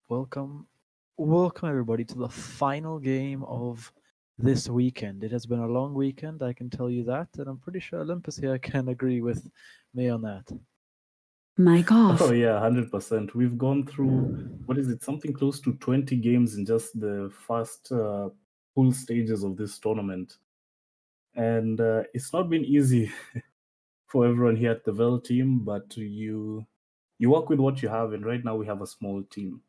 Welcome, welcome everybody to the final game of this weekend. It has been a long weekend, I can tell you that, and I'm pretty sure Olympus here can agree with me on that. Mic Oh off. yeah, 100%. We've gone through what is it, something close to 20 games in just the first pool stages of this tournament, and it's not been easy for everyone here at the Vel team. But you work with what you have, and right now we have a small team.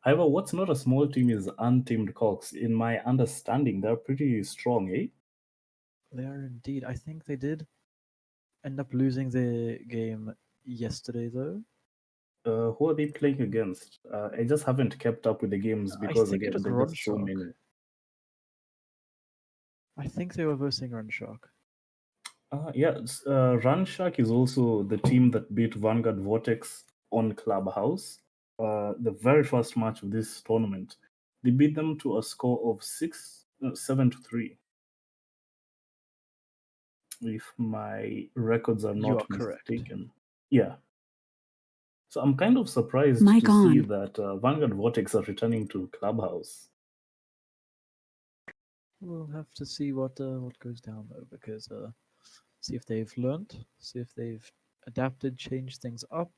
However, what's not a small team is Untamed Cox. In my understanding, they're pretty strong, eh? They are indeed. I think they did end up losing the game yesterday, though. Who are they playing against? I just haven't kept up with the games I because think it again, was there are just so Ronshark. many. I think they were versing Runshark. Runshark is also the team that beat Vanguard Vortex on Clubhouse. The very first match of this tournament, they beat them to a score of 7-3. If my records are You not are correct. mistaken. Yeah. So I'm kind of surprised Mic to see on. that Vanguard Vortex are returning to Clubhouse. We'll have to see what goes down though, because see if they've learnt, see if they've adapted, changed things up,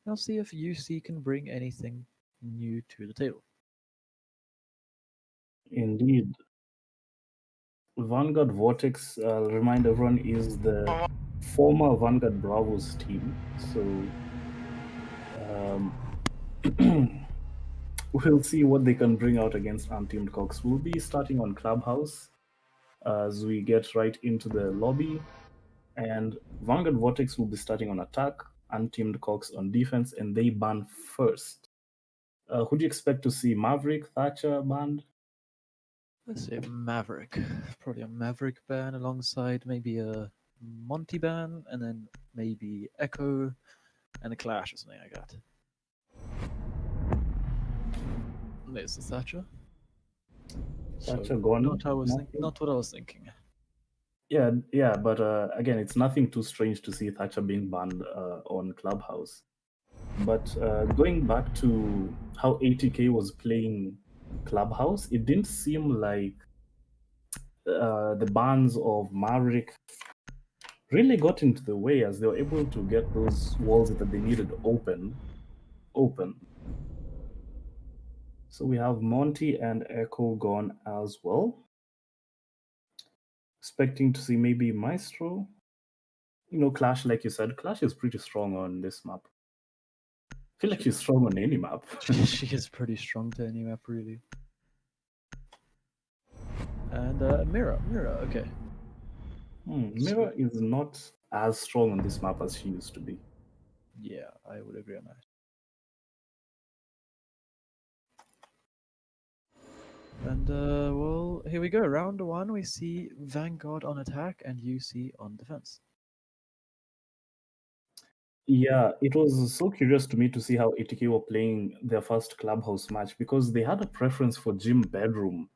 and I'll see if UC can bring anything new to the table. Indeed. Vanguard Vortex, I'll remind everyone, is the former Vanguard Bravos team. So we'll see what they can bring out against Untamed Cox. We'll be starting on Clubhouse as we get right into the lobby. And Vanguard Vortex will be starting on attack, Untamed Cox on defense, and they ban first. Who do you expect to see? Maverick, Thatcher banned? Let's say Maverick. Probably a Maverick ban alongside maybe a Monty ban, and then maybe Echo and a Clash or something like that. There's the Thatcher. Thatcher gone. Not what I was thinking. Yeah, but again, it's nothing too strange to see Thatcher being banned on Clubhouse. But going back to how ATK was playing Clubhouse, it didn't seem like the bans of Maverick really got into the way, as they were able to get those walls that they needed open. So we have Monty and Echo gone as well. Expecting to see maybe Maestro. Clash, like you said, Clash is pretty strong on this map. I feel like she's strong on any map. She is pretty strong to any map, really. And Mira, okay. Mira is not as strong on this map as she used to be. Yeah, I would agree on that. And well, here we go. Round one, we see Vanguard on attack and UC on defense. Yeah, it was so curious to me to see how ATK were playing their first Clubhouse match, because they had a preference for Gym Bedroom,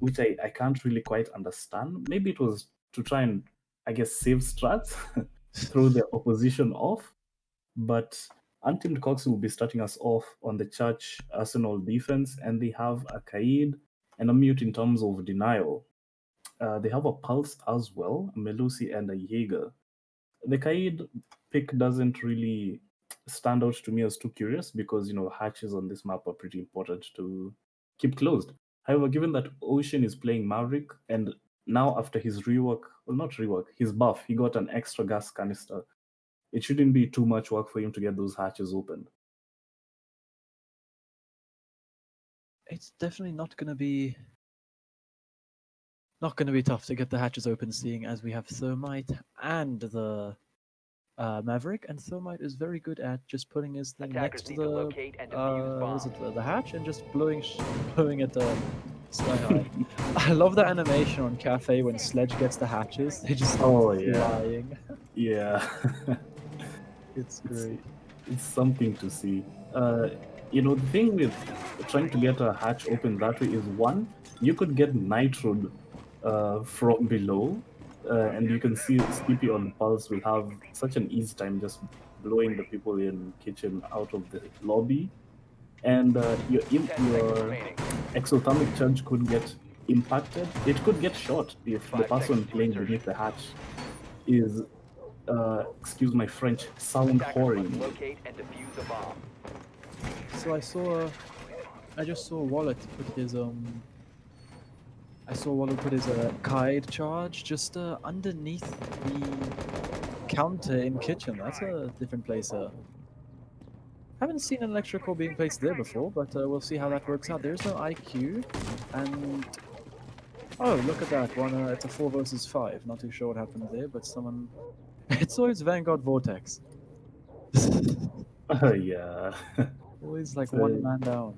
which I can't really quite understand. Maybe it was to try and, I guess, save strats, throw the opposition off. But Untamed Cox will be starting us off on the Church Arsenal defense, and they have a Kaid and a Mute in terms of denial. They have a Pulse as well, a Melusi and a Jaeger. The Kaid pick doesn't really stand out to me as too curious, because hatches on this map are pretty important to keep closed. However, given that Ocean is playing Maverick, and now after his his buff, he got an extra gas canister, it shouldn't be too much work for him to get those hatches opened. It's definitely not going to be tough to get the hatches open, seeing as we have Thermite and the Maverick, and Thermite is very good at just putting his thing next to the hatch and just blowing it sky high. I love that animation on Cafe when Sledge gets the hatches. They just start flying. Yeah. It's great. It's something to see. The thing with trying to get a hatch open that way is, one, you could get nitroed from below, and you can see Skippy on Pulse will have such an easy time just blowing the people in kitchen out of the lobby. and your 10 seconds remaining. exothermic charge could get impacted. It could get shot if the 5 seconds person to playing insertion. beneath the hatch is, excuse my French, sound Attackers must whoring. locate and defuse a bomb. So I just saw Wallet put his I saw Wallet put his guide charge just underneath the counter in kitchen. That's a different place. Haven't seen an electrical being placed there before, but we'll see how that works out. There's no IQ, and oh, look at that one. It's a 4 versus 5. Not too sure what happened there, but someone. It's always Vanguard Vortex. Yeah, Always like it's one man down.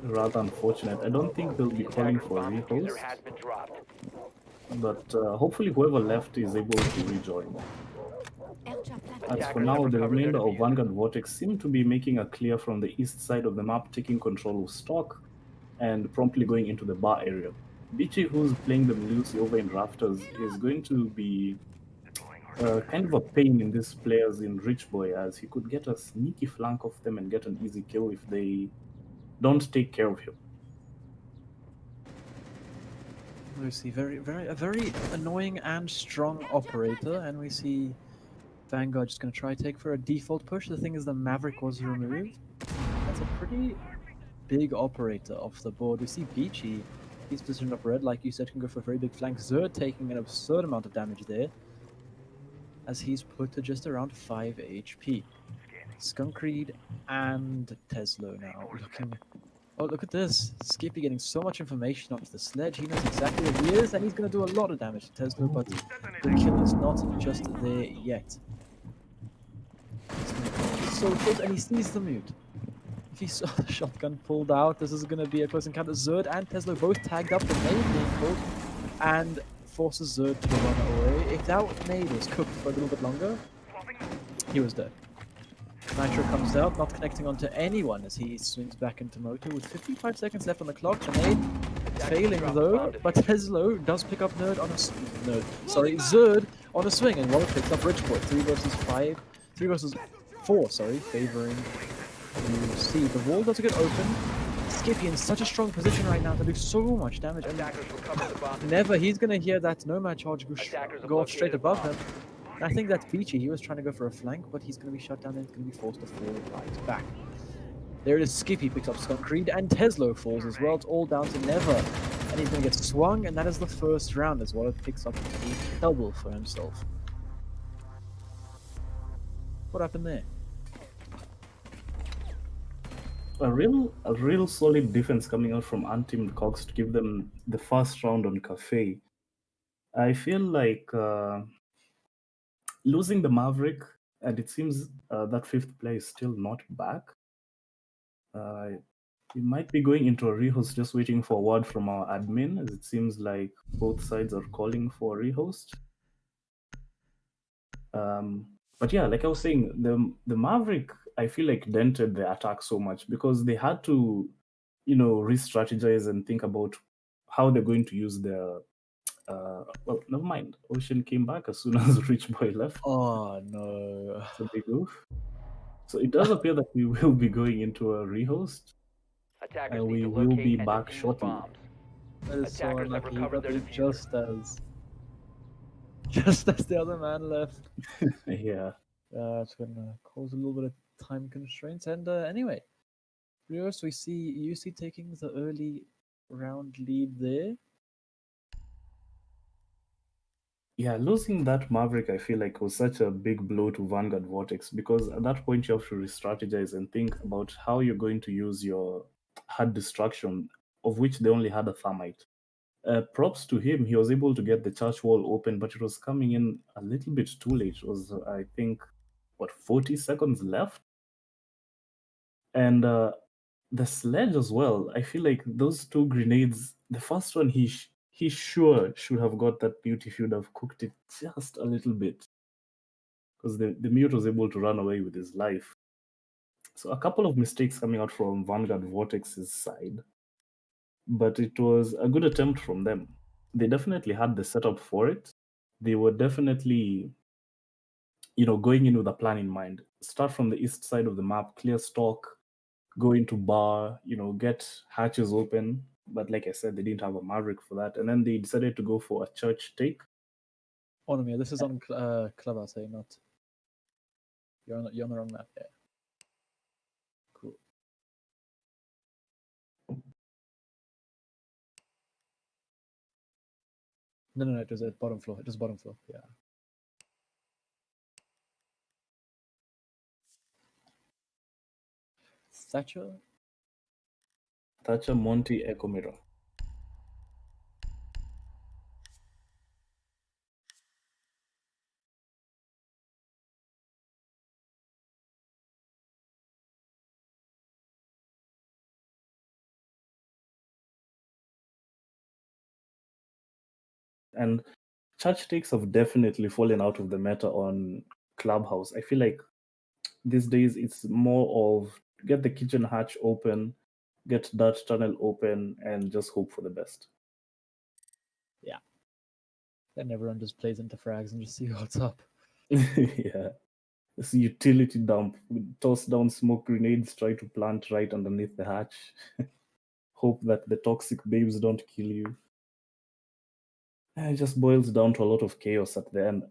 rather unfortunate. I don't think they'll be The calling attacker's for bomb diffuser rehost, has been dropped. but hopefully whoever left is able to rejoin. As for Attackers have now, the recovered their remainder of diffuser. Vanguard Vortex seem to be making a clear from the east side of the map, taking control of stock and promptly going into the bar area. Beachy, who's playing them loosely over in Rafters, is going to be kind of a pain in these players in Rich Boy, as he could get a sneaky flank of them and get an easy kill if they don't take care of him. We see a very annoying and strong operator, and we see Vanguard just going to try take for a default push. The thing is, the Maverick was removed. That's a pretty big operator off the board. We see Beachy, he's positioned up red, like you said, can go for a very big flank. Zerd taking an absurd amount of damage there, as he's put to just around 5 HP. Skunkreed and Tesla now looking. Oh, look at this. Skippy getting so much information onto the sledge. He knows exactly where he is, and he's going to do a lot of damage to Tesla, but the kill is not just there yet. He's so close, and he sees the mute. If he saw the shotgun pulled out, this is going to be a close encounter. Zerd and Tesla both tagged up, the nade being pulled, and forces Zerd to run away. If that nade was cooked for a little bit longer, he was dead. Nitro comes out, not connecting onto anyone as he swings back into Moto with 55 seconds left on the clock. The nade failing though, but Teslo does pick up Zerd on a swing, and Wallet picks up Richport. 3 versus 5, 3 versus 4, sorry, favoring UC. The wall doesn't get open. Skippy in such a strong position right now to do so much damage, and Attackers recovered the bomb. never he's gonna hear that Nomad charge Attackers have go off straight located a above bomb. him. And I think that's Beachy. He was trying to go for a flank, but he's going to be shut down and he's going to be forced to fall right back. There it is. Skippy picks up Skunkreed, and Teslo falls as well. It's all down to Never. And he's going to get swung, and that is the first round as well. It picks up a double for himself. What happened there? A real solid defense coming out from unteamed Cogs to give them the first round on Cafe. I feel like losing the Maverick, and it seems that fifth player is still not back. We might be going into a rehost, just waiting for a word from our admin, as it seems like both sides are calling for a rehost. But yeah, like I was saying, the Maverick, I feel like dented the attack so much because they had to, re-strategize and think about how they're going to use their. Well, never mind. Ocean came back as soon as Rich Boy left. Oh, no. It's a big oof. So it does appear that we will be going into a rehost. Attackers need We to will be locate and back defuse shortly. bombs. That is so Attackers have unlucky. He recovered got their there diffuser. just as the other man left. Yeah. It's going to cause a little bit of time constraints. And anyway, Rios, we see UC taking the early round lead there. Yeah, losing that Maverick, I feel like was such a big blow to Vanguard Vortex because at that point you have to re-strategize and think about how you're going to use your hard destruction, of which they only had a thermite. Props to him, he was able to get the church wall open, but it was coming in a little bit too late. It was, I think, 40 seconds left? And the sledge as well, I feel like those two grenades, the first one he sure should have got that mute if he would have cooked it just a little bit. Because the mute was able to run away with his life. So a couple of mistakes coming out from Vanguard Vortex's side. But it was a good attempt from them. They definitely had the setup for it. They were definitely, going in with a plan in mind. Start from the east side of the map, clear stock, go into bar, get hatches open. But like I said, they didn't have a Maverick for that. And then they decided to go for a church take. Oh no, yeah, this is on Clubhouse, eh? Not you're on the wrong map. Yeah. Cool. No, it was at bottom floor. It was bottom floor. Yeah. Thatcher, Monty, Echo Mirror. And church takes have definitely fallen out of the meta on Clubhouse. I feel like these days it's more of get the kitchen hatch open, get that tunnel open, and just hope for the best. Yeah. Then everyone just plays into frags and just see what's up. Yeah. This utility dump, toss down smoke grenades, try to plant right underneath the hatch. Hope that the toxic babes don't kill you. It just boils down to a lot of chaos at the end.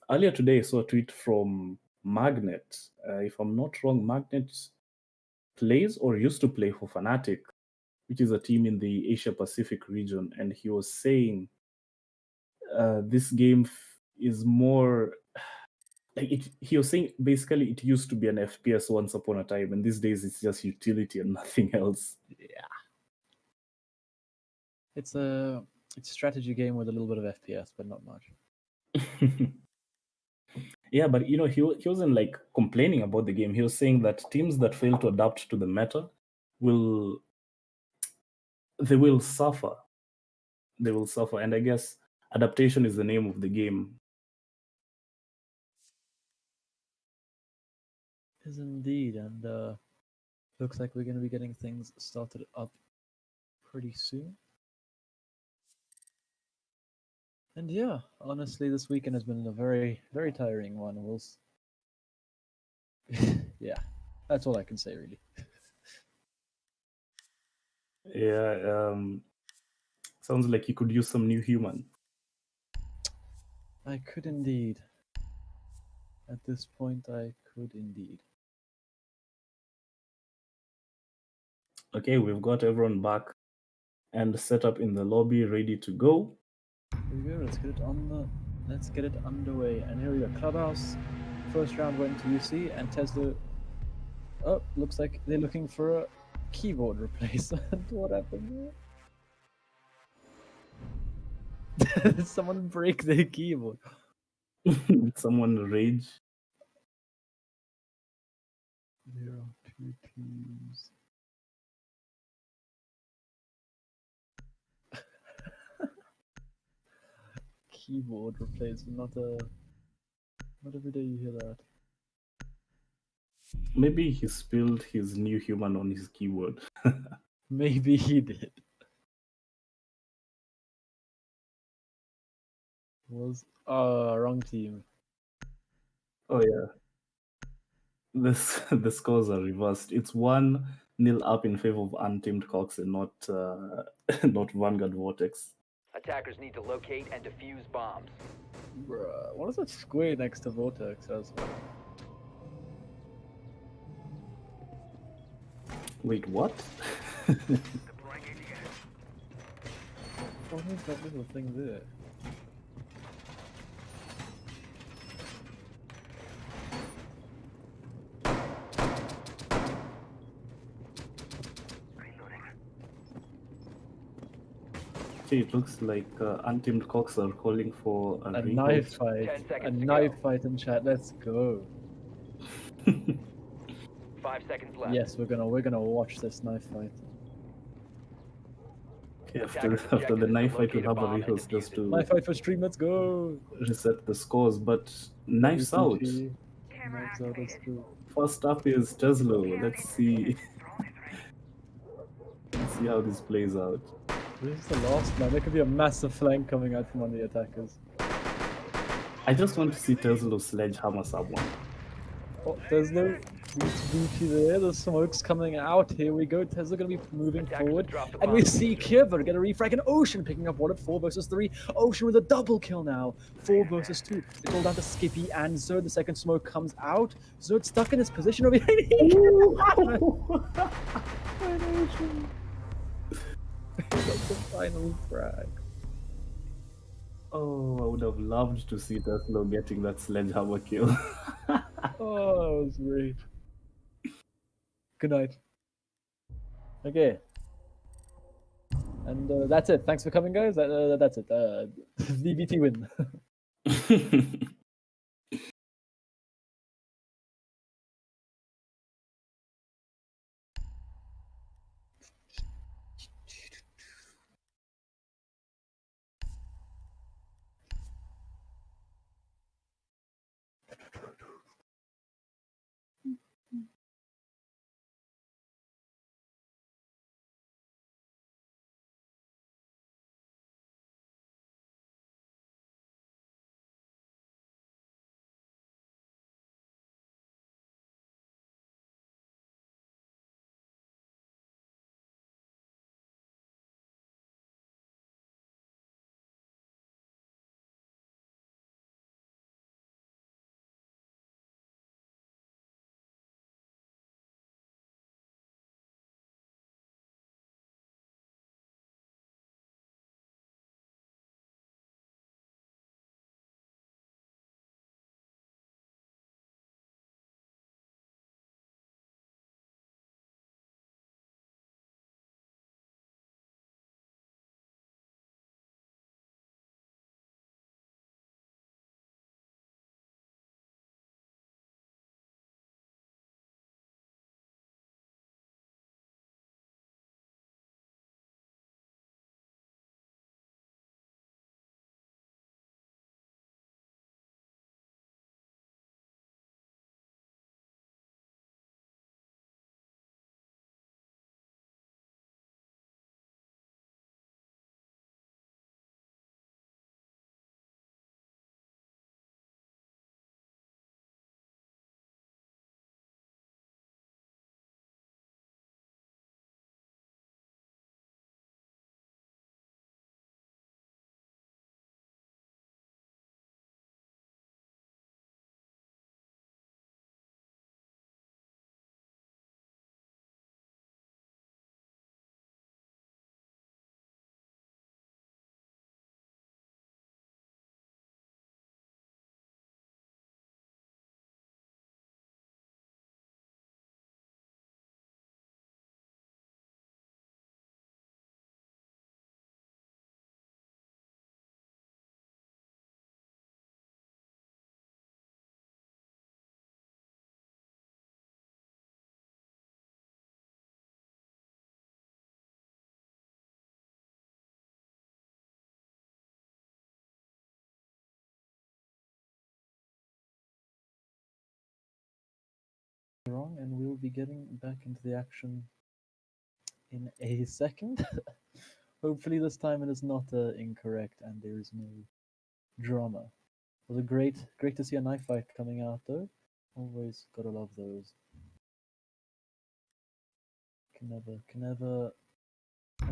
Earlier today, I saw a tweet from Magnet. If I'm not wrong, Magnet plays or used to play for Fnatic, which is a team in the Asia Pacific region, and he was saying this game is more like it. He was saying basically it used to be an FPS once upon a time, and these days it's just utility and nothing else. Yeah. It's a strategy game with a little bit of FPS, but not much. Yeah, but he wasn't like complaining about the game. He was saying that teams that fail to adapt to the meta will suffer. They will suffer, and I guess adaptation is the name of the game. Is indeed, and looks like we're going to be getting things started up pretty soon. And yeah, honestly, this weekend has been a very, very tiring one. Yeah, that's all I can say, really. Yeah, sounds like you could use some NuHuman. I could indeed. At this point, I could indeed. Okay, we've got everyone back and set up in the lobby, ready to go. Here we go. Let's get it underway. And here we go. Clubhouse. First round went to UC, and Tesla. Oh, looks like they're looking for a keyboard replacement. What happened there? Did someone break their keyboard? Did someone rage? 0, 2 teams. Keyboard replacement, not every day you hear that. Maybe he spilled his NuHuman on his keyboard. Maybe he did. Wrong team. Oh yeah. The scores are reversed. It's 1-0 up in favor of Untamed Cox and not not Vanguard Vortex. Attackers need to locate and defuse bombs. Bruh, what is that square next to Vortex as well? Wait, what? What is that little thing there? Okay, it looks like Untamed Cox are calling for A revolt. knife fight. 10 A seconds to knife go. fight in chat. Let's go. 5 seconds left. Yes, we're gonna watch this knife fight. Okay, after the knife fight, we'll have a rehearse just to Knife fight for stream. Let's go. reset the scores. But knives out. Knives out. Let's go. First up is Tesla. Let's see. Let's see how this plays out. This is the last man. There could be a massive flank coming out from one of the attackers. I just want to see Tesla sledgehammer someone. Oh, Tesla. Beats Booty there. The smoke's coming out. Here we go. Tesla going to be moving Attackers forward. have dropped the And we bomb see diffuser. Kiever get a refrag, and Ocean picking up one at 4 versus 3. Ocean with a double kill now. 4 versus 2. It's all down to Skippy and Zerd. The second smoke comes out. Zerd stuck in his position over here. He got the final frag. Oh, I would have loved to see Tesla getting that sledgehammer kill. Oh, that was great. Good night. Okay. And that's it. Thanks for coming, guys. That's it. VBT win. Wrong, and we'll be getting back into the action in a second. Hopefully this time it is not incorrect and there is no drama. It was a great to see a knife fight coming out though. Always gotta love those. Can never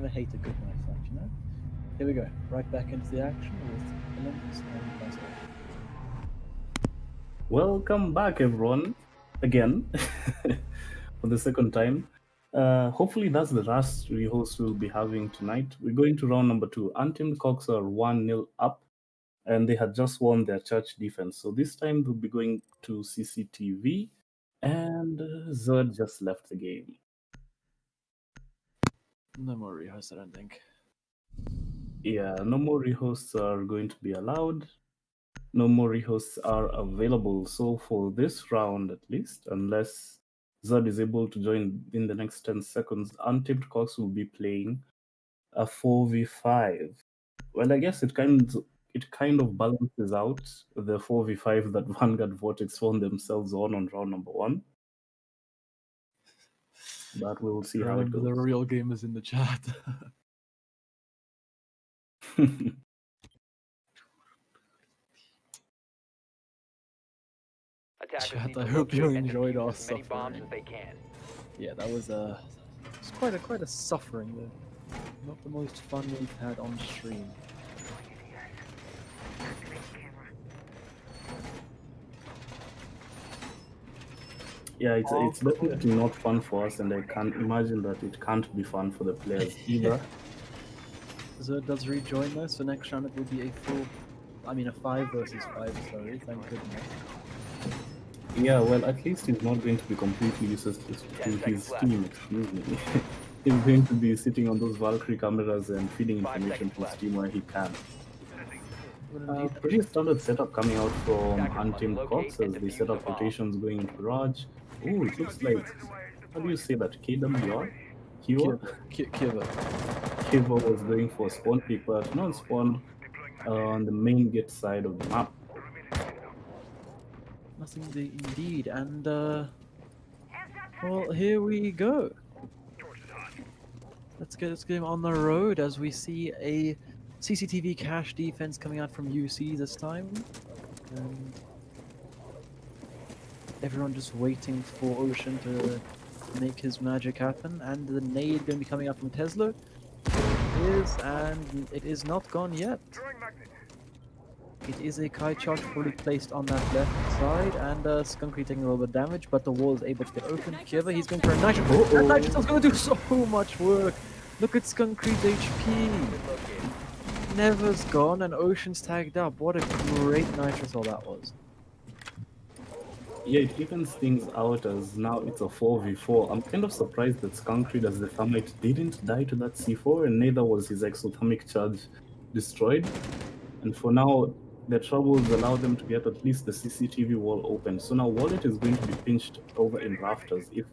hate a good knife fight, you know? Here we go, right back into the action with Olympus and Puzzle. Welcome back, everyone, again for the second time. Hopefully, that's the last rehost we'll be having tonight. We're going to round number 2. Untamed Cox are 1-0 up, and they had just won their church defense. So this time they'll be going to CCTV, and Zerd just left the game. No more rehosts, I don't think. Yeah, no more rehosts are going to be allowed. No more rehosts are available. So for this round, at least, unless Zod is able to join in the next 10 seconds, Untamed Cox will be playing a 4v5. Well, I guess it kind of balances out the 4v5 that Vanguard Vortex found themselves on round number 1. But we'll see how it goes. The real game is in the chat. Attackers Chat, need I to hope you locate and enjoyed defuse our as many bombs suffering. as they can. Yeah, that was it's quite a suffering there. Not the most fun we've had on stream. Yeah, it's definitely not fun for us, and I can't imagine that it can't be fun for the players either. So it does rejoin us, so next round it will be a 5 versus 5, sorry, thank goodness. Yeah, well, at least he's not going to be completely useless to 10 his seconds left. team, excuse me. He's going to be sitting on those Valkyrie cameras and feeding 5 information seconds to his left. team where he can. Well, indeed. Pretty standard setup coming out from Attackers must Untamed locate Cox and as they defuse set a up bomb. rotations going into Garage. Oh, it looks like, how do you say that, KWR? Kiva? Kiva was going for spawn pick, but not spawned on the main gate side of the map. Nothing indeed, and well, here we go. Let's get this game on the road as we see a CCTV cache defense coming out from UC this time, and everyone just waiting for Ocean to make his magic happen, and the nade going to be coming out from Tesla. And it is not gone yet. It is a kite charge fully placed on that left side, and Skunkry taking a little bit of damage, but the wall is able to get open. Kiva, he's going for a Nitro. That Nitro's going to do so much work. Look at Skunkry's HP. Never's gone, and Ocean's tagged up. What a great Nitrosol that was. Yeah, it evens things out as now it's a 4v4. I'm kind of surprised that Skunkry as the Thermite didn't die to that C4, and neither was his exothermic charge destroyed. And for now, the troubles allow them to get at least the CCTV wall open. So now Wallet is going to be pinched over in rafters. If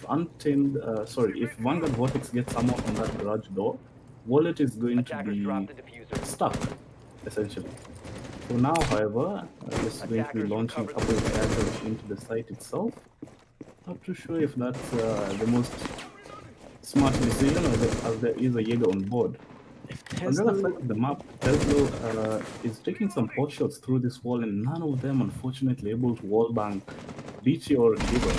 Vanguard Vortex gets someone on that garage door, Wallet is going to be stuck, essentially. For now, however, it's going to be launching a couple of daggers into the site itself. Not too sure if that's the most smart decision, or as there is a Jaeger on board. On the other side of the map, Tesla is taking some pot shots through this wall, and none of them, unfortunately, able to wallbang Beachy or Kiva.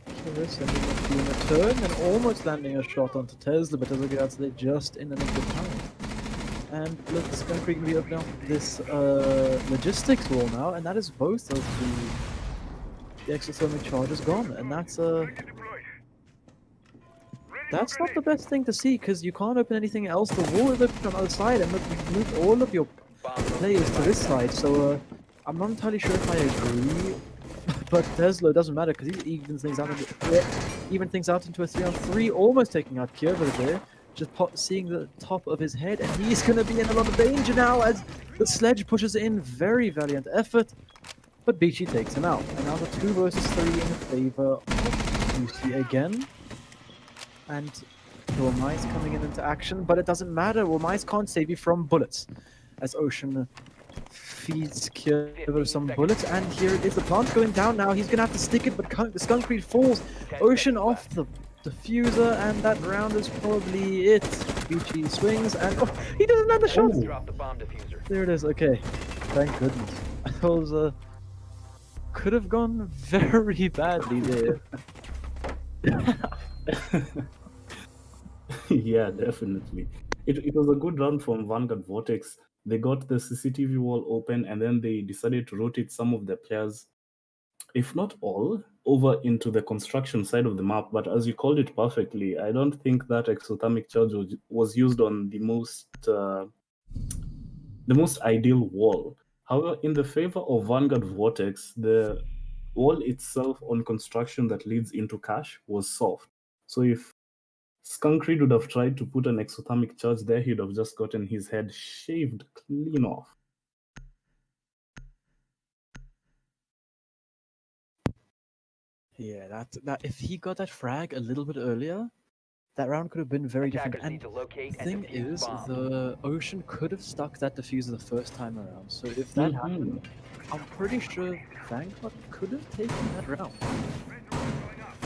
Kiva sending a few in a turn and almost landing a shot onto Tesla, but Tesla gets there just in the nick of time. And look, Skunkry can be opening up this logistics wall now, and that is both of the exothermic charges gone, and that's not the best thing to see, because you can't open anything else. The wall is open on the other side, and look, you've moved all of your players to this side, so I'm not entirely sure if I agree, but Tesla doesn't matter, because he evens things out into a 3-on-3, almost taking out Kierva there, just seeing the top of his head, and he's going to be in a lot of danger now as the sledge pushes in. Very valiant effort, but Beachy takes him out, and now the 2 versus 3 in favor of UC again. And Wilmais coming into action, but it doesn't matter. Wilmais can't save you from bullets. As Ocean feeds Kierva some bullets, and here it is. The plant going down now. He's going to have to stick it, but the Skunkry falls. Ocean off the diffuser, and that round is probably it. Beachy swings, and oh, he doesn't land the shot! There it is, okay. Thank goodness. That was, could have gone very badly there. Yeah, definitely. It was a good run from Vanguard Vortex. They got the CCTV wall open, and then they decided to rotate some of their players, if not all, over into the construction side of the map. But as you called it perfectly, I don't think that exothermic charge was used on the most ideal wall. However, in the favor of Vanguard Vortex, the wall itself on construction that leads into cache was soft. So if Skunkry would have tried to put an exothermic charge there, he'd have just gotten his head shaved clean off. Yeah, that if he got that frag a little bit earlier, that round could have been very different. And the thing is, the Ocean could have stuck that diffuser the first time around. So if that happened, I'm pretty sure Vanguard could have taken that round.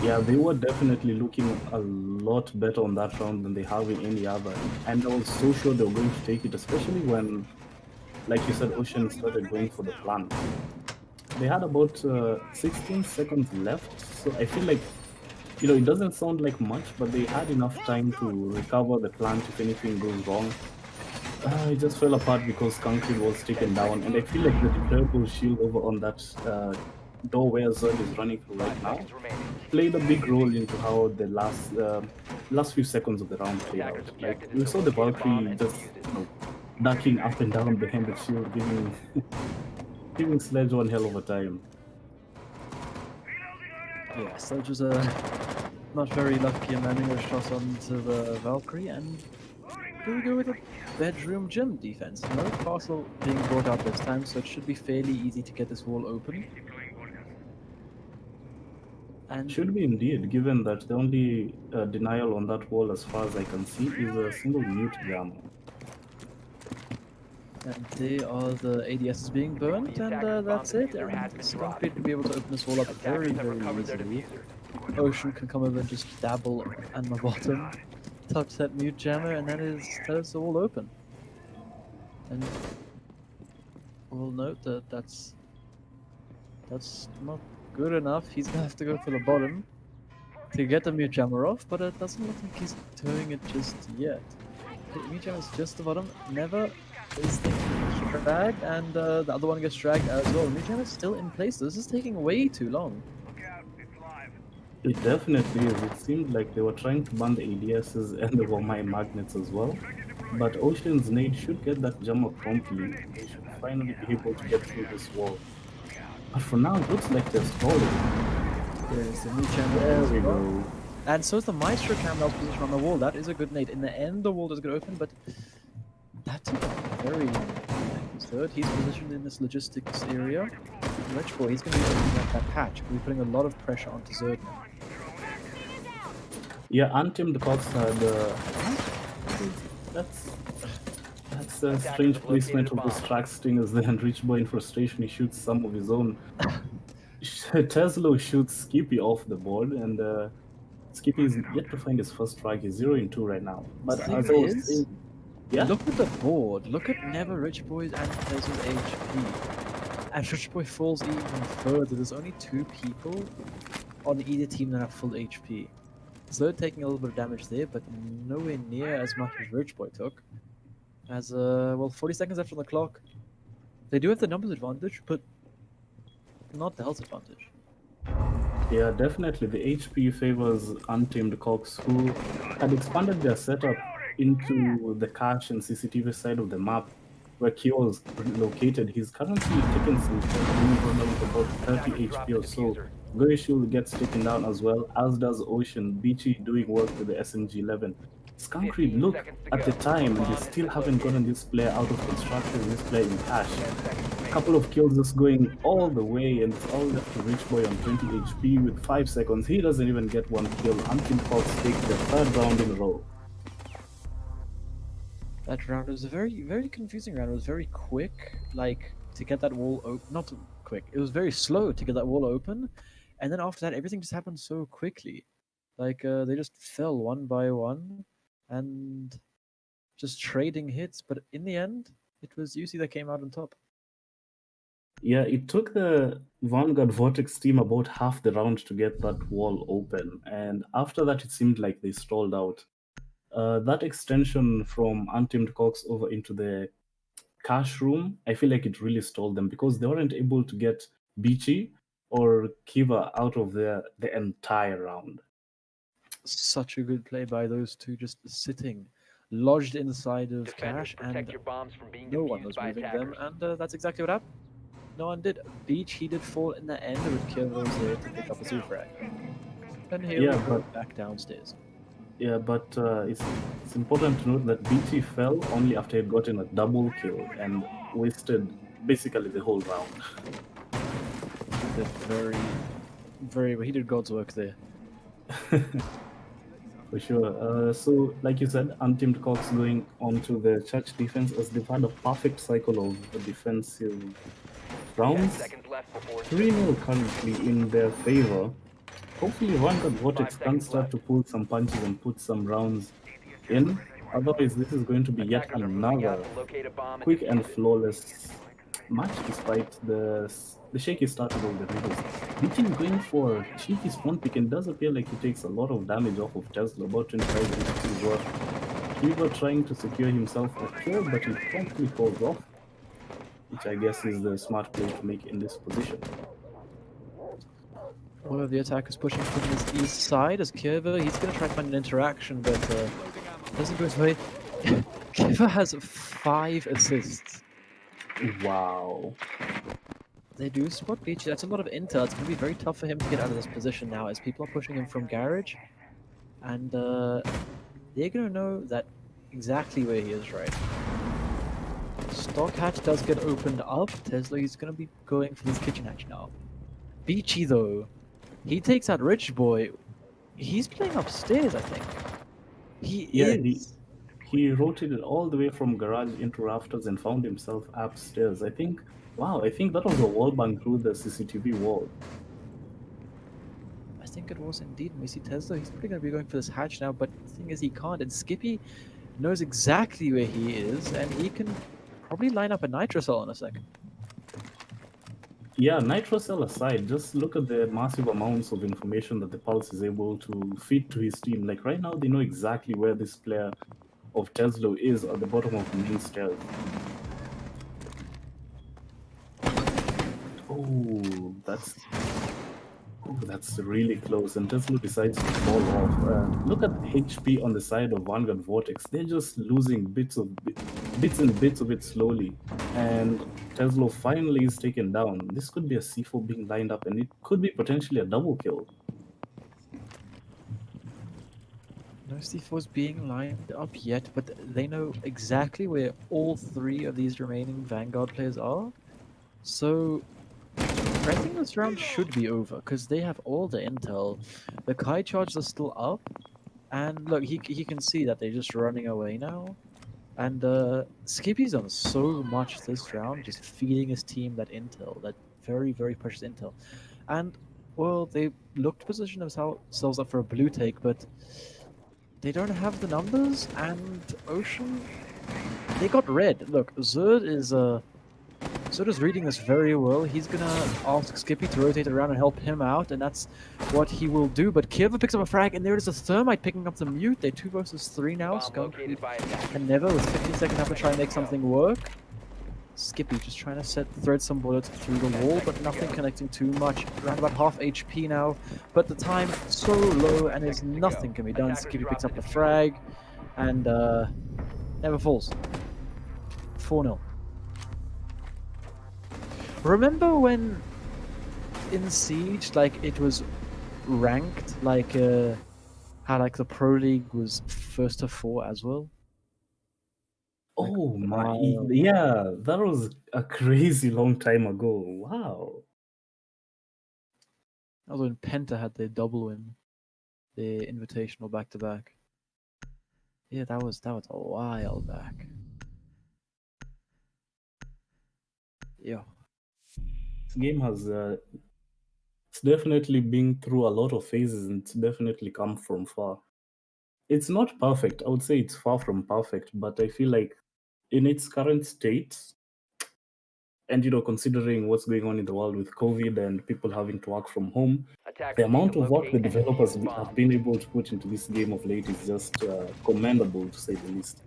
Yeah, they were definitely looking a lot better on that round than they have in any other. And I was so sure they were going to take it, especially when, like you said, Ocean started going for the plant. they had about 16 seconds left, so I feel like, it doesn't sound like much, but they had enough time to recover the plant if anything goes wrong. It just fell apart because concrete was taken down, and I feel like the deployable shield over on that door where Zerg is running through right 5 now seconds remaining. played a big role into how the last few seconds of the round played Attackers' out. Like, objective is we to saw the locate a bomb Valkyrie and just, defuse it. ducking up and down behind the shield, giving giving Sledge one hell of a time. Yeah, Sledge was not very lucky in landing those shots onto the Valkyrie, and here we go with a bedroom gym defense. No castle being brought out this time, so it should be fairly easy to get this wall open. And Should be indeed, given that the only denial on that wall, as far as I can see, is a single mute jammer. And they are the ADSs being burnt, and that's it. And Skunkbeard to be able to open this wall up very, very easily. Ocean can come over and just dabble on the bottom, touch that mute jammer, and that is the wall open. And we'll note that that's not good enough. He's gonna have to go for the bottom to get the mute jammer off, but it doesn't look like he's doing it just yet. The mute jammer is just the bottom. Never is taking dragged, and the other one gets dragged as well. The mute jammer is still in place. This is taking way too long. It definitely is. It seemed like they were trying to ban the ADSs and the Womai magnets as well. But Ocean's nade should get that jammer promptly. They should finally be able to get through this wall. But for now, it looks like they're stalling. There's the mute jammer. There we go. And so is the Maestro Camel's position on the wall. That is a good nade. In the end, the wall does get open, but that took a very long time. Third, he's positioned in this logistics area. Rich Boy, he's going to be opening up that hatch. He'll be putting a lot of pressure onto Zerg now. Yeah, Untamed Cox had. That's a strange placement of this track stingers there, and Rich Boy in frustration, he shoots some of his own. Tesla shoots Skippy off the board, and Skippy is yet to find his first strike. He's 0-2 right now. But as I was saying, yeah? Look at the board. Look at Never Rich Boy's and Tesla's HP. And Rich Boy falls even further. There's only 2 people on either team that have full HP. So they're taking a little bit of damage there, but nowhere near as much as Rich Boy took. As, 40 seconds left on the clock. They do have the numbers advantage, but not the health advantage. Yeah, definitely. The HP favors Untamed Cox, who had expanded their setup into the cache and CCTV side of the map, where Kyo is located. He's currently taken some with about 30 HP or so. Goyshul gets taken down as well, as does Ocean. Beachy doing work with the SMG-11. Skunkreed, look at the time, and they still haven't gotten this player out of construction, this player in cache. A couple of kills just going all the way, and it's all left to Rich Boy on 20 HP with 5 seconds. He doesn't even get one kill. Untamed Cox takes the 3rd round in a row. That round was a very, very confusing round. It was very quick, like, to get that wall open. Not quick. It was very slow to get that wall open. And then after that, everything just happened so quickly. Like, they just fell one by one and just trading hits. But in the end, it was UC that came out on top. Yeah, it took the Vanguard Vortex team about half the round to get that wall open. And after that, it seemed like they stalled out. That extension from Untamed Cox over into the cache room, I feel like it really stalled them because they weren't able to get Beachy or Kiva out of the entire round. Such a good play by those two, just sitting lodged inside of cache, and no one was moving them, and that's exactly what happened. No one did. Beach, he did fall in the end with Kiva's there to pick up a super and here we go back downstairs. Yeah, but it's important to note that BT fell only after he had gotten a double kill and wasted basically the whole round. He did very he did God's work there. For sure. So, like you said, Untamed Cox going onto the church defense as they've had a perfect cycle of defensive rounds. 3-0 currently in their favor. Hopefully Vanguard Vortex can start to pull some punches and put some rounds in. Otherwise, this is going to be yet another quick and flawless match despite the shaky start of all the riddles. Beachy is going for a cheeky spawn pick and does appear like he takes a lot of damage off of Tesla, about 25 HP worth. Cleaver trying to secure himself a kill, but he promptly falls off, which I guess is the smart play to make in this position. One of the attackers pushing from his east side as Kiever, he's going to try to find an interaction, but doesn't go his way. Kiever has 5 assists. Wow. They do spot Beachy. That's a lot of intel. It's going to be very tough for him to get out of this position now as people are pushing him from garage. And they're going to know that exactly where he is right. Stock hatch does get opened up. Tesla is going to be going for this kitchen hatch now. Beachy though, he takes out Rich Boy. He's playing upstairs, I think. He is. He rotated all the way from garage into rafters and found himself upstairs. I think that was a wall bang through the CCTV wall. I think it was indeed. We see Tesla. He's probably going to be going for this hatch now, but the thing is he can't. And Skippy knows exactly where he is, and he can probably line up a Nitro Cell in a second. Yeah, Nitro Cell aside, just look at the massive amounts of information that the Pulse is able to feed to his team. Like right now, they know exactly where this player of Tesla is at the bottom of the main stairs. Oh, that's really close, and Tesla decides to fall off. Look at the HP on the side of Vanguard Vortex. They're just losing bits and bits of it slowly, and Tesla finally is taken down. This could be a C4 being lined up, and it could be potentially a double kill. No C4s being lined up yet, but they know exactly where all 3 of these remaining Vanguard players are. So I think this round should be over because they have all the intel. The Kai charges are still up, and look, he can see that they're just running away now. And Skippy's done so much this round, just feeding his team that intel, that very, very precious intel. And well, they looked to position themselves up for a blue take, but they don't have the numbers. And Ocean, they got red. Look, Zerd is reading this very well. He's gonna ask Skippy to rotate around and help him out, and that's what he will do. But Kiever picks up a frag, and there is a Thermite picking up the mute. They're 2 versus 3 now. Skunk and Never with 15 seconds have to try and make something work. Skippy just trying to thread some bullets through the wall, but nothing connecting too much. Around about half HP now, but the time so low, and there's nothing can be done. Skippy picks up the frag, and Never falls. 4-0. Remember when in Siege, like, it was ranked, like, how, like, the Pro League was 1st to 4 as well? Like, Oh my, wow. yeah, that was a crazy long time ago. Wow. That was when Penta had their double win, the invitational back-to-back. Yeah, that was a while back. Yeah. This game has it's definitely been through a lot of phases, and it's definitely come from far. It's not perfect. I would say it's far from perfect, but I feel like in its current state, and considering what's going on in the world with COVID and people having to work from home, the amount of work the developers have been able to put into this game of late is just commendable, to say the least.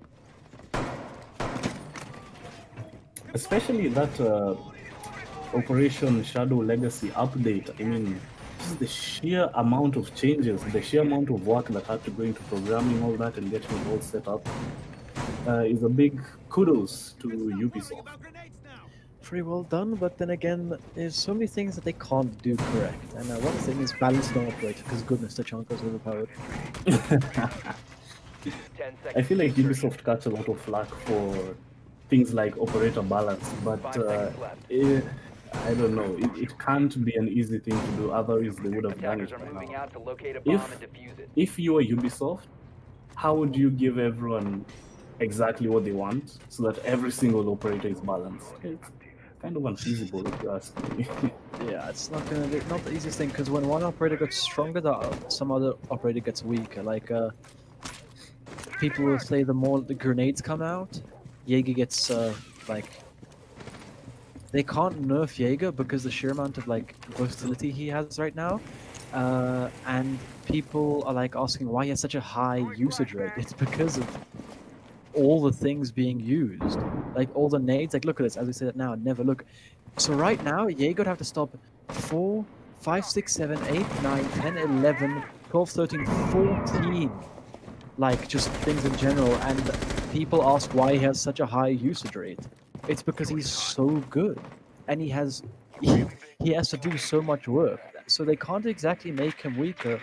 Especially that Operation Shadow Legacy update. I mean, just the sheer amount of changes, the sheer amount of work that had to go into programming all that and getting it all set up is a big kudos to Ubisoft. Pretty well done, but then again, there's so many things that they can't do correct. And one thing is balance don't operate, because goodness, Tachanka's overpowered. I feel like Ubisoft cuts a lot of flack for things like operator balance, but I don't know. It can't be an easy thing to do. Otherwise, they would have done it by now. If you are Ubisoft, how would you give everyone exactly what they want so that every single operator is balanced? It's kind of unfeasible, if you ask me. Yeah, it's not the easiest thing, because when one operator gets stronger, some other operator gets weaker. Like people will say the more the grenades come out, Jaeger gets like they can't nerf Jaeger because the sheer amount of like versatility he has right now, and people are like asking why he has such a high usage rate. It's because of all the things being used, like all the nades. Like look at this, as we said it now, never look. So right now, Jaeger would have to stop 4, 5, 6, 7, 8, 9, 10, 11, 12, 13, 14. Like just things in general, and people ask why he has such a high usage rate. It's because he's so good, and he has to do so much work. So they can't exactly make him weaker.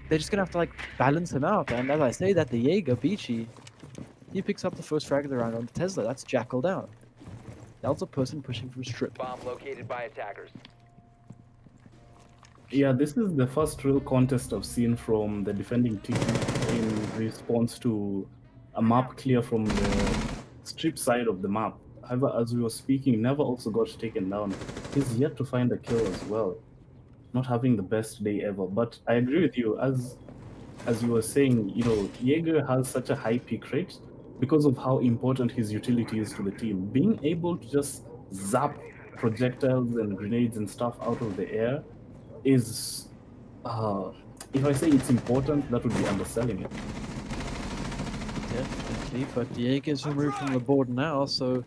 They're just gonna have to like balance him out. And as I say that, the Jaeger Beachy, he picks up the first frag of the round on the Tesla. That's Jackal down. That was a person pushing from strip. Bomb located by attackers. Yeah, this is the first real contest I've seen from the defending team in response to a map clear from the strip side of the map. However, as we were speaking, Never also got taken down. He's yet to find a kill as well. Not having the best day ever. But I agree with you, as you were saying, you know, Jaeger has such a high peak rate because of how important his utility is to the team. Being able to just zap projectiles and grenades and stuff out of the air is, if I say it's important, that would be underselling it. Definitely, but Jaeger's removed from the board now, so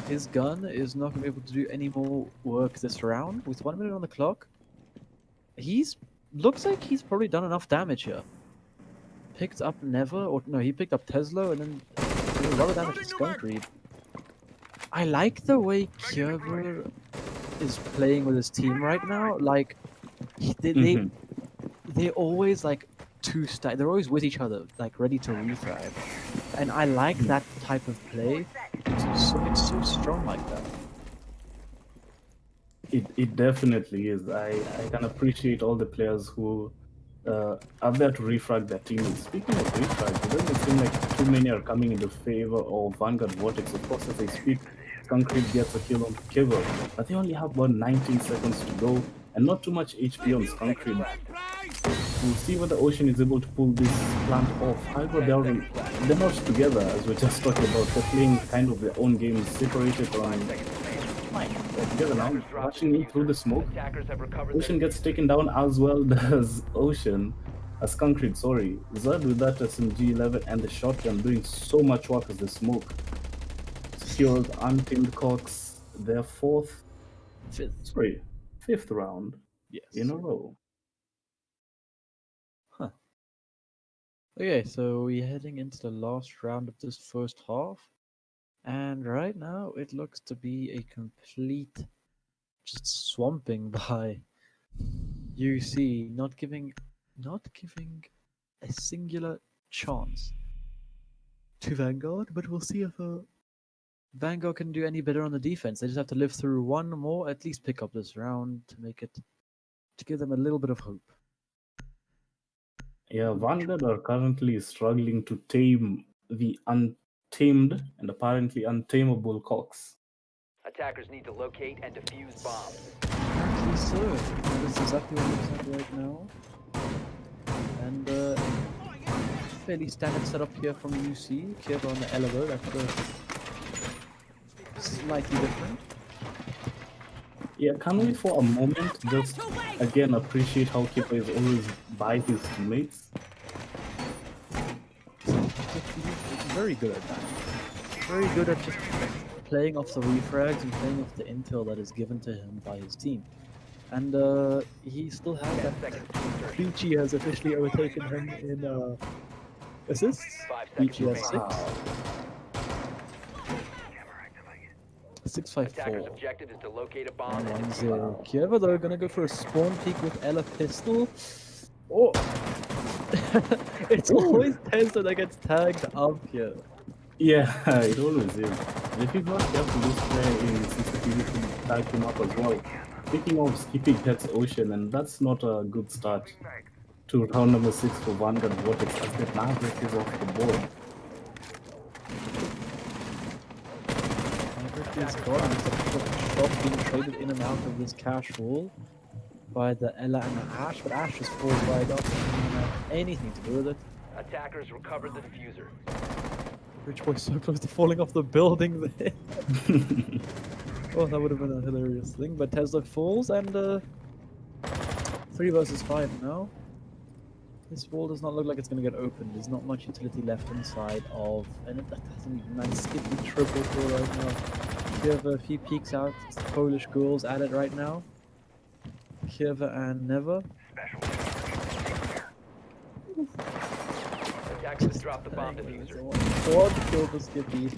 his gun is not going to be able to do any more work this round. With 1 minute on the clock, looks like he's probably done enough damage here. Picked up Never, or no, he picked up Tesla, and then did a lot of damage to Skunkreed. I like the way Kjörver is playing with his team right now. Like, they're always like they're always with each other, like ready to refrag. And I like that type of play. It's so strong like that. It definitely is. I can appreciate all the players who are there to refrag their teammates. Speaking of refrag, it doesn't seem like too many are coming in the favor of Vanguard Vortex. Of course, as I speak, Skunkreed gets a kill on Kjörver, but they only have about 19 seconds to go, and not too much HP on Skunkreed. We'll see whether Ocean is able to pull this plant off. However, they're not together, as we're just talking about. They're playing kind of their own games, separated on together now, rushing in through the smoke. Ocean gets taken down as well does Skunkreed, sorry. Zed with that SMG-11 and the shotgun doing so much work as the smoke secures Untamed Cox their fifth round in a row. Huh. Okay, so we're heading into the last round of this first half. And right now, it looks to be a complete just swamping by UC, not giving a singular chance to Vanguard, but we'll see if Vanguard can do any better on the defense. They just have to live through one more, at least pick up this round to give them a little bit of hope. Yeah, Vanguard are currently struggling to tame the untamed and apparently untamable Cox. Attackers need to locate and defuse bombs. Apparently so. That's exactly what it looks like right now. And fairly standard setup here from UC. Kjörver on the elevator, that's slightly different. Yeah, can we for a moment just again appreciate how Kjörver is always by his teammates? Very good at that. Very good at just playing off the refrags and playing off the intel that is given to him by his team. And he still has that. Beachy has officially overtaken him in assists. Beachy has 6. 6-5-4. Attacker's objective is to locate a bomb. 1-0. Kjörver though gonna go for a spawn peek with Ella pistol. Oh, it's always Tesla that gets tagged up here. Yeah, it always is. And if he's not careful, this player in CCTV can tag him up as well. Speaking of skipping Head's Ocean, and that's not a good start to round number 6 for Vanguard Vortex as the Maverick is off the board. Maverick is gone. The shot being traded in and out of this cash wall by the Ella and the Ash, but Ash just falls right up and doesn't have anything to do with it. Attackers recovered the diffuser. Rich Boy so close to falling off the building there. Oh, that would have been a hilarious thing. But Tesla falls and 3 versus 5 now. This wall does not look like it's going to get opened. There's not much utility left inside of... And that doesn't even matter. Skippy triple kill right now. Kierva, if he peeks out, it's the Polish ghouls at it right now. Kierva and Never. Attackers drop the bomb diffuser. Quad kill for Skippy.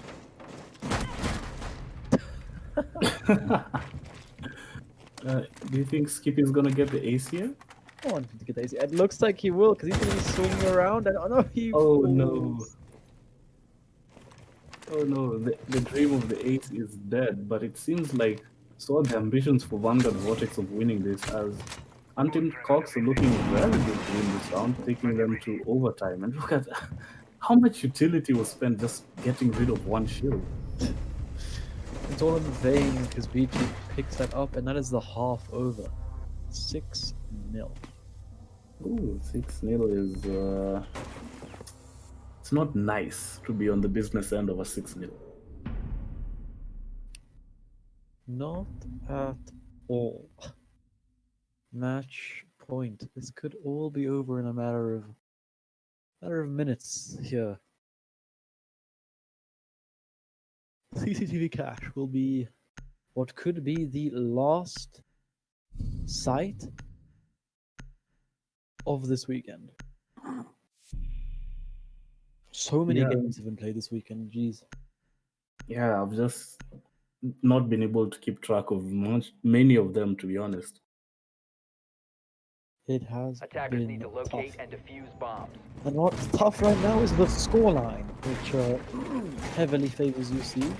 Do you think Skippy's gonna get the ace here? I want him to get the AC. It looks like he will, because he's going to be swinging around and... Oh no, he Oh falls. no. Oh no, the dream of the ace is dead, but it seems like so are the ambitions for Vanguard Vortex of winning this, as Untitled Cox are looking very good to win this round, taking them to overtime. And look at how much utility was spent just getting rid of one shield. It's all in vain, because BG picks that up, and that is the half over. 6-0. Ooh, 6-0 is... it's not nice to be on the business end of a 6-0. Not at all. Match point. This could all be over in a matter of minutes here. CCTV cache will be what could be the last sight of this weekend. So many games have been played this weekend, jeez. Yeah, I've just not been able to keep track of many of them, to be honest. It has Attackers been need to locate tough. and defuse bombs. And what's tough right now is the scoreline, which heavily favors UC.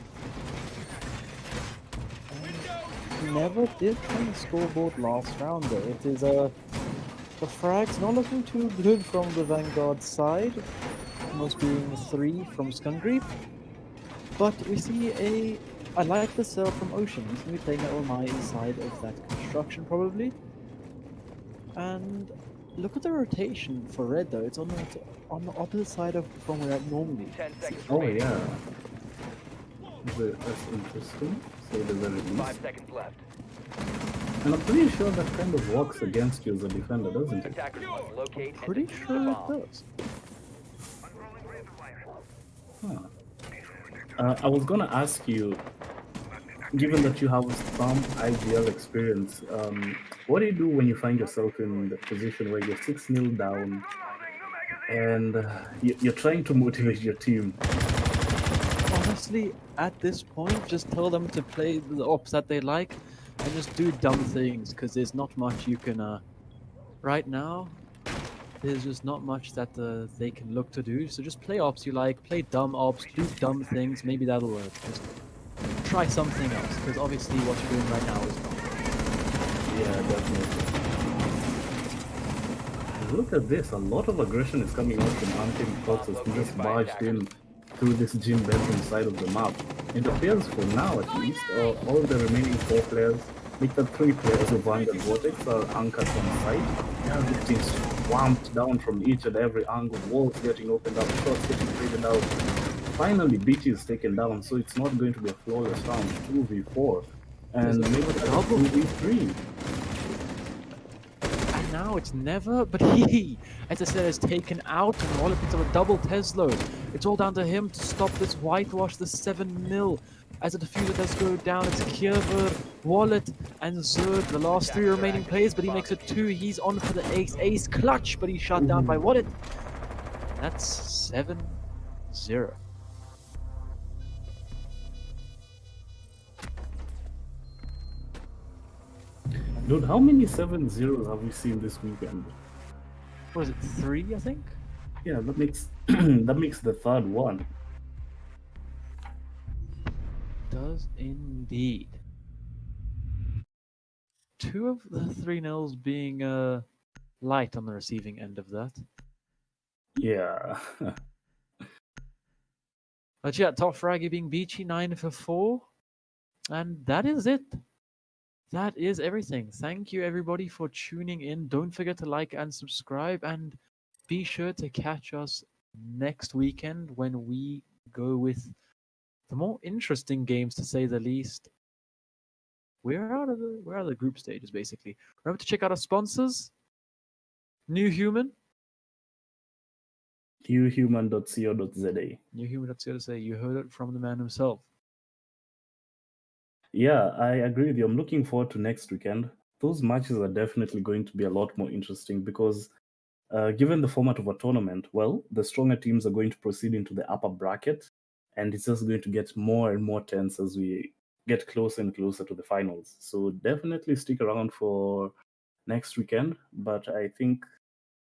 And never did on the scoreboard last round though. It is the frags not looking too good from the Vanguard side, almost being 3 from Skungreep. But we see I like the sell from Ocean. He's going to be playing at my side of that construction probably. And look at the rotation for red though. It's on the opposite side of from where it normally. 10 seconds Oh remaining. yeah, that's interesting. Say the very 5 least. seconds left. And I'm pretty sure that kind of works against you as a defender, doesn't it? Attackers must locate and Pretty defuse the sure it bomb. does. Huh. I was gonna ask you, given that you have some IGL experience, what do you do when you find yourself in the position where you're 6-0 down and you're trying to motivate your team? Honestly, at this point, just tell them to play the ops that they like and just do dumb things, because there's not much you can. Right now, there's just not much that they can look to do. So just play ops you like, play dumb ops, do dumb things. Maybe that'll work. Just try something else, because obviously what you're doing right now is wrong. Yeah, definitely. Look at this, a lot of aggression is coming out from Untamed Cox as he just barged in through this gym bedroom side of the map. It appears for now at least, all the remaining 4 players, make the 3 players of Vanguard Vortex are anchored on site. They are getting swamped down from each and every angle, walls getting opened up, shots getting faded out. Finally, BT is taken down, so it's not going to be a flawless round, 2v4. And maybe a double 2v3. And now it's Never, but he, as I said, is taken out, and Wallet picks up a double Tesla. It's all down to him to stop this whitewash, the 7-0. As the diffuser does go down, it's Kierver, Wallet, and Zerg, the last 3 remaining players, but he makes it 2. He's on for the ace. Ace clutch, but he's shot down by Wallet. That's 7-0. Dude, how many 7-0s have we seen this weekend? What is it, 3, I think? Yeah, that makes that makes the 3rd one. Does indeed. 2 of the 3-0s being light on the receiving end of that. Yeah. But yeah, top fraggy being Beachy 9 for 4. And that is it. That is everything. Thank you everybody for tuning in. Don't forget to like and subscribe, and be sure to catch us next weekend when we go with the more interesting games, to say the least. we're out of the group stages basically. Remember to check out our sponsors. NuHuman. NuHuman.co.za. NuHuman.co.za. You heard it from the man himself. Yeah, I agree with you. I'm looking forward to next weekend. Those matches are definitely going to be a lot more interesting because, given the format of a tournament, well, the stronger teams are going to proceed into the upper bracket, and it's just going to get more and more tense as we get closer and closer to the finals. So definitely stick around for next weekend. But I think